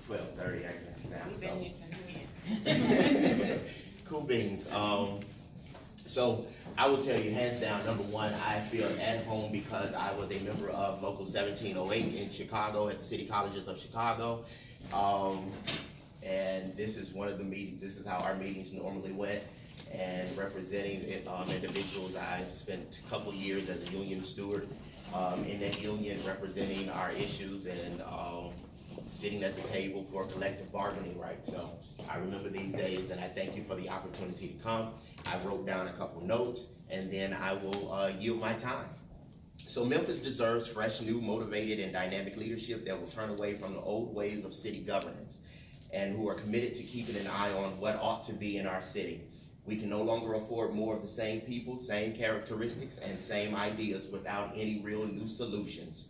12:30, I guess now. We've So. been here since 10. Cool beans. So I will tell you, hands down, number one, I feel at home because I was a member of Local 1708 in Chicago at the City Colleges of Chicago. And this is one of the meetings, this is how our meetings normally went. And representing individuals, I've spent a couple years as a union steward in that union, representing our issues and sitting at the table for collective bargaining rights. So I remember these days, and I thank you for the opportunity to come. I wrote down a couple notes, and then I will yield my time. So Memphis deserves fresh, new, motivated, and dynamic leadership that will turn away from the old ways of city governance and who are committed to keeping an eye on what ought to be in our city. We can no longer afford more of the same people, same characteristics, and same ideas without any real new solutions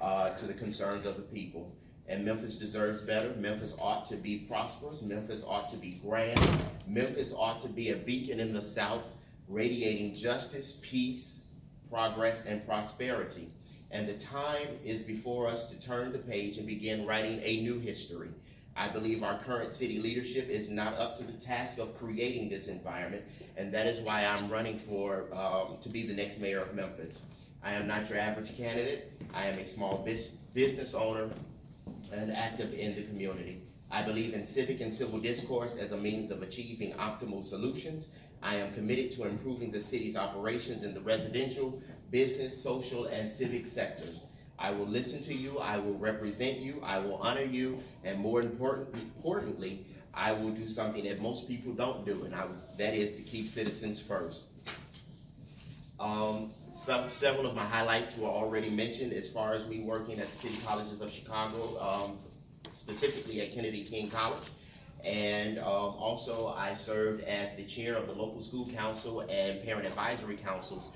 to the concerns of the people. And Memphis deserves better. Memphis ought to be prosperous. Memphis ought to be grand. Memphis ought to be a beacon in the South, radiating justice, peace, progress, and prosperity. And the time is before us to turn the page and begin writing a new history. I believe our current city leadership is not up to the task of creating this environment, and that is why I'm running for to be the next mayor of Memphis. I am not your average candidate. I am a small business owner and active in the community. I believe in civic and civil discourse as a means of achieving optimal solutions. I am committed to improving the city's operations in the residential, business, social, and civic sectors. I will listen to you, I will represent you, I will honor you, and more importantly, I will do something that most people don't do, and that is to keep citizens first. Several of my highlights were already mentioned as far as me working at the City Colleges of Chicago, specifically at Kennedy King College. And also I served as the chair of the local school council and parent advisory councils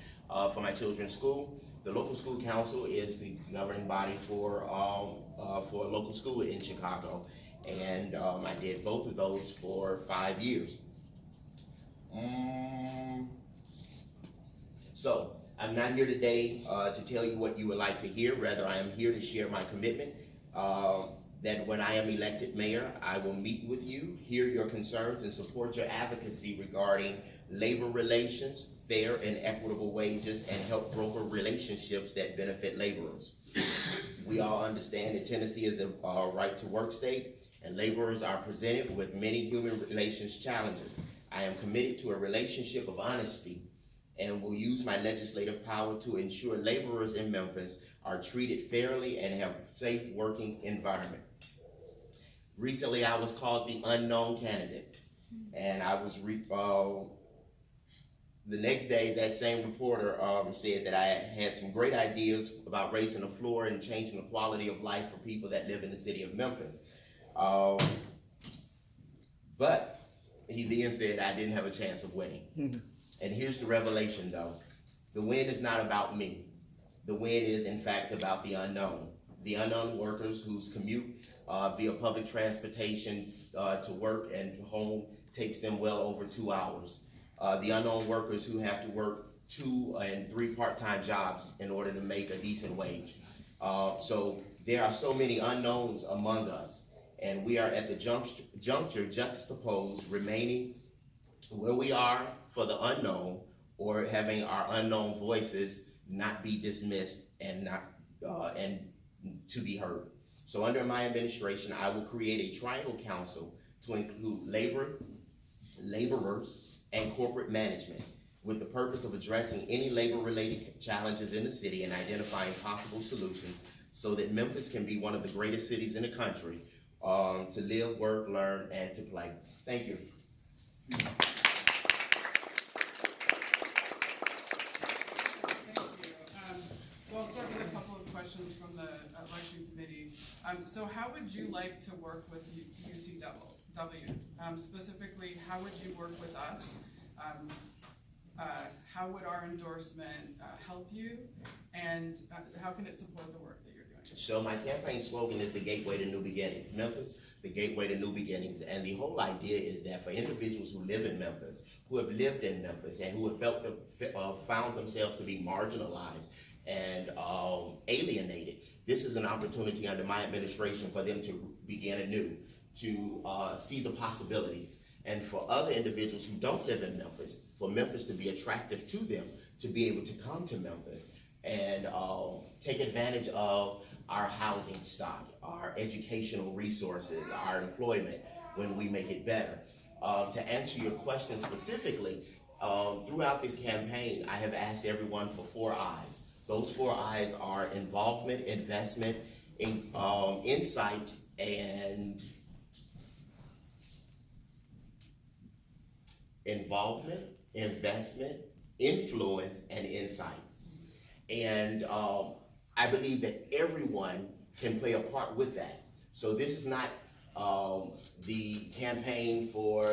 for my children's school. The local school council is the governing body for a local school in Chicago. And I did both of those for 5 years. So I'm not here today to tell you what you would like to hear. Rather, I am here to share my commitment that when I am elected mayor, I will meet with you, hear your concerns, and support your advocacy regarding labor relations, fair and equitable wages, and help broker relationships that benefit laborers. We all understand that Tennessee is a right-to-work state, and laborers are presented with many human relations challenges. I am committed to a relationship of honesty and will use my legislative power to ensure laborers in Memphis are treated fairly and have a safe working environment. Recently, I was called the unknown candidate, and I was the next day, that same reporter said that I had some great ideas about raising the floor and changing the quality of life for people that live in the city of Memphis. But he then said I didn't have a chance of winning. And here's the revelation though. The win is not about me. The win is in fact about the unknown. The unknown workers whose commute via public transportation to work and home takes them well over 2 hours. The unknown workers who have to work 2 and 3 part-time jobs in order to make a decent wage. So there are so many unknowns among us, and we are at the juncture juxtaposed, remaining where we are for the unknown, or having our unknown voices not be dismissed and not and to be heard. So under my administration, I will create a triangle council to include laborers, and corporate management, with the purpose of addressing any labor-related challenges in the city and identifying possible solutions so that Memphis can be one of the greatest cities in the country to live, work, learn, and to play. Thank you. Thank you. So I'll start with a couple of questions from the election committee. So how would you like to work with UCW? Specifically, how would you work with us? How would our endorsement help you? And how can it support the work that you're doing? So my campaign slogan is the gateway to new beginnings. Memphis, the gateway to new beginnings. And the whole idea is that for individuals who live in Memphis, who have lived in Memphis, and who have found themselves to be marginalized and alienated, this is an opportunity under my administration for them to begin anew, to see the possibilities. And for other individuals who don't live in Memphis, for Memphis to be attractive to them, to be able to come to Memphis and take advantage of our housing stock, our educational resources, our employment, when we make it better. To answer your question specifically, throughout this campaign, I have asked everyone for 4 I's. Those 4 I's are involvement, investment, insight, and involvement, investment, influence, and insight. And I believe that everyone can play a part with that. So this is not the campaign for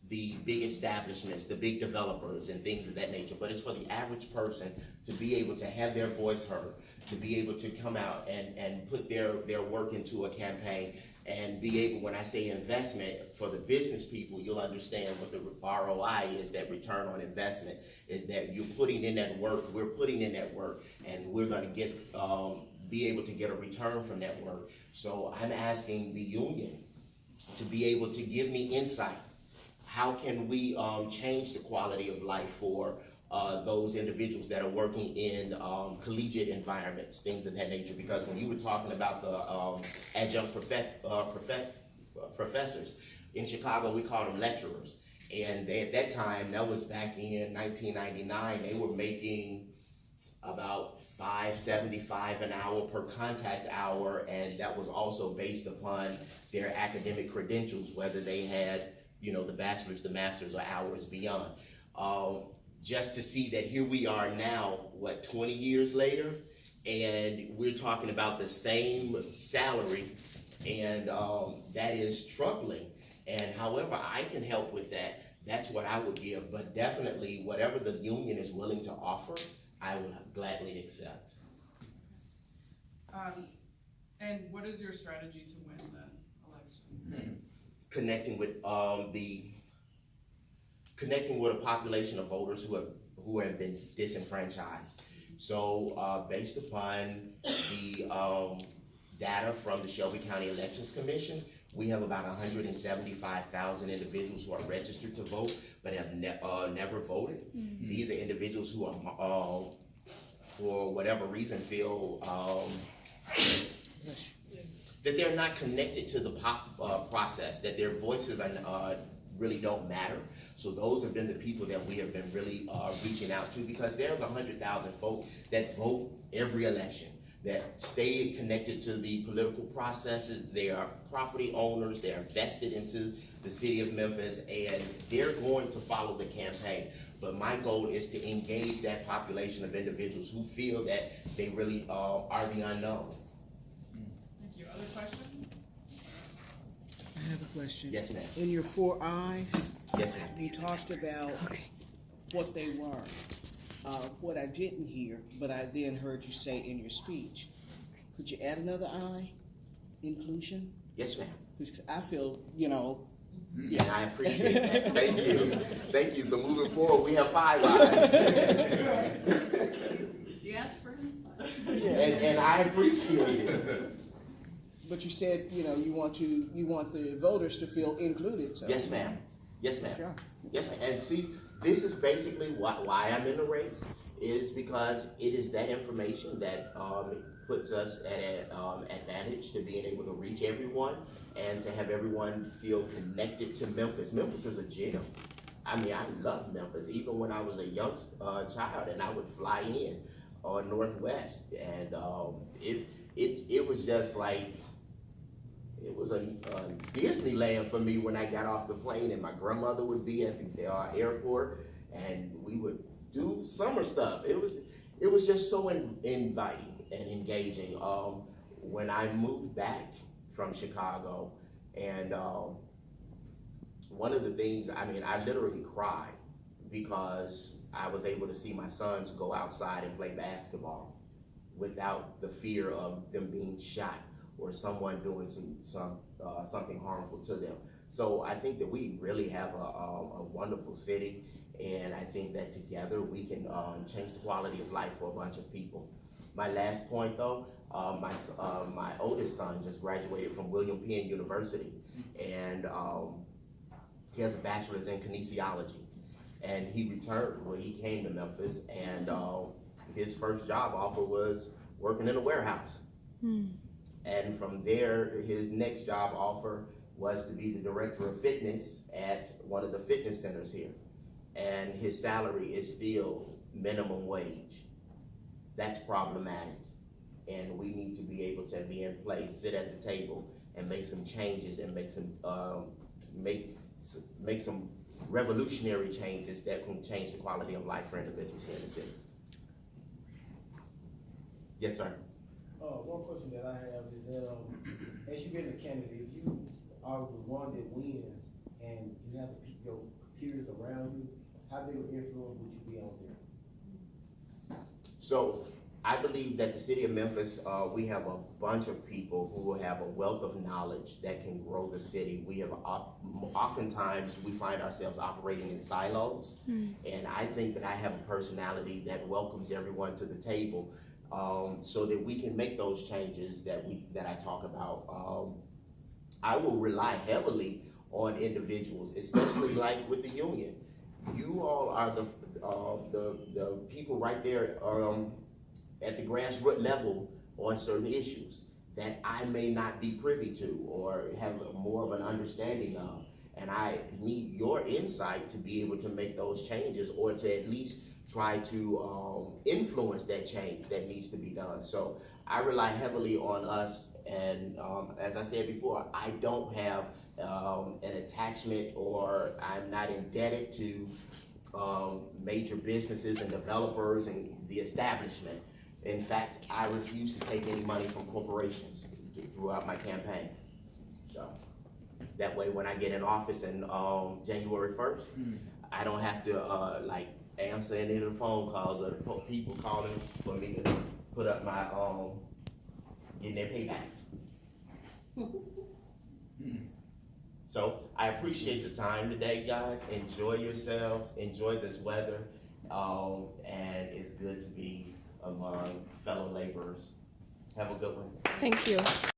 the big establishments, the big developers and things of that nature, but it's for the average person to be able to have their voice heard, to be able to come out and put their work into a campaign, and be able, when I say investment, for the business people, you'll understand what the ROI is, that return on investment, is that you're putting in that work, we're putting in that work, and we're gonna get, be able to get a return from that work. So I'm asking the union to be able to give me insight. How can we change the quality of life for those individuals that are working in collegiate environments, things of that nature? Because when you were talking about the adjunct professors, in Chicago we called them lecturers, and at that time, that was back in 1999, they were making about $5.75 an hour per contact hour, and that was also based upon their academic credentials, whether they had, you know, the bachelor's, the master's, or hours beyond. Just to see that here we are now, what, 20 years later, and we're talking about the same salary, and that is troubling. And however I can help with that, that's what I would give. But definitely, whatever the union is willing to offer, I would gladly accept. And what is your strategy to win the election? Connecting with a population of voters who have been disenfranchised. So based upon the data from the Shelby County Elections Commission, we have about 175,000 individuals who are registered to vote but have never voted. Mm-hmm. These are individuals who are, for whatever reason, feel that they're not connected to the process, that their voices are really don't matter. So those have been the people that we have been really reaching out to, because there's 100,000 folk that vote every election, that stay connected to the political processes. They are property owners, they are vested into the city of Memphis, and they're going to follow the campaign. But my goal is to engage that population of individuals who feel that they really are the unknown. Thank you. Other questions? I have a question. Yes, ma'am. In your 4 I's, Yes, ma'am. you talked about what they were. What I didn't hear, but I then heard you say in your speech, could you add another I? Inclusion? Yes, ma'am. Because I feel, you know. Yeah, I appreciate that. Thank you. Thank you. So moving forward, we have 5 I's. You asked for him? And I appreciate it. But you said, you know, you want the voters to feel included. So. Yes, ma'am. Yes, ma'am. Sure. Yes, ma'am. And see, this is basically why I'm in the race, is because it is that information that puts us at an advantage to being able to reach everyone and to have everyone feel connected to Memphis. Memphis is a gem. I mean, I love Memphis, even when I was a young child, and I would fly in on Northwest, and it was just like, it was a Disneyland for me when I got off the plane, and my grandmother would be at the airport, and we would do summer stuff. It was just so inviting and engaging. When I moved back from Chicago, and one of the things, I mean, I literally cried because I was able to see my sons go outside and play basketball without the fear of them being shot or someone doing something harmful to them. So I think that we really have a wonderful city, and I think that together we can change the quality of life for a bunch of people. My last point though, my oldest son just graduated from William Penn University, and he has a bachelor's in kinesiology. And he returned, well, he came to Memphis, and his first job offer was working in a warehouse. And from there, his next job offer was to be the director of fitness at one of the fitness centers here. And his salary is still minimum wage. That's problematic. And we need to be able to be in place, sit at the table, and make some changes and make some revolutionary changes that can change the quality of life for individuals here in the city. Yes, sir. One question that I have is that, as you've been a candidate, if you are the one that wins and you have your peers around you, how big of influence would you be on them? So I believe that the city of Memphis, we have a bunch of people who have a wealth of knowledge that can grow the city. We have oftentimes we find ourselves operating in silos, and I think that I have a personality that welcomes everyone to the table, so that we can make those changes that I talk about. I will rely heavily on individuals, especially like with the union. You all are the people right there at the grassroots level on certain issues that I may not be privy to or have more of an understanding of. And I need your insight to be able to make those changes, or to at least try to influence that change that needs to be done. So I rely heavily on us, and as I said before, I don't have an attachment, or I'm not indebted to major businesses and developers and the establishment. In fact, I refuse to take any money from corporations throughout my campaign. So that way, when I get in office in January 1st, I don't have to answer any of the phone calls or the people calling for me to put up my getting their paybacks. So I appreciate the time today, guys. Enjoy yourselves. Enjoy this weather, and it's good to be among fellow laborers. Have a good one. Thank you.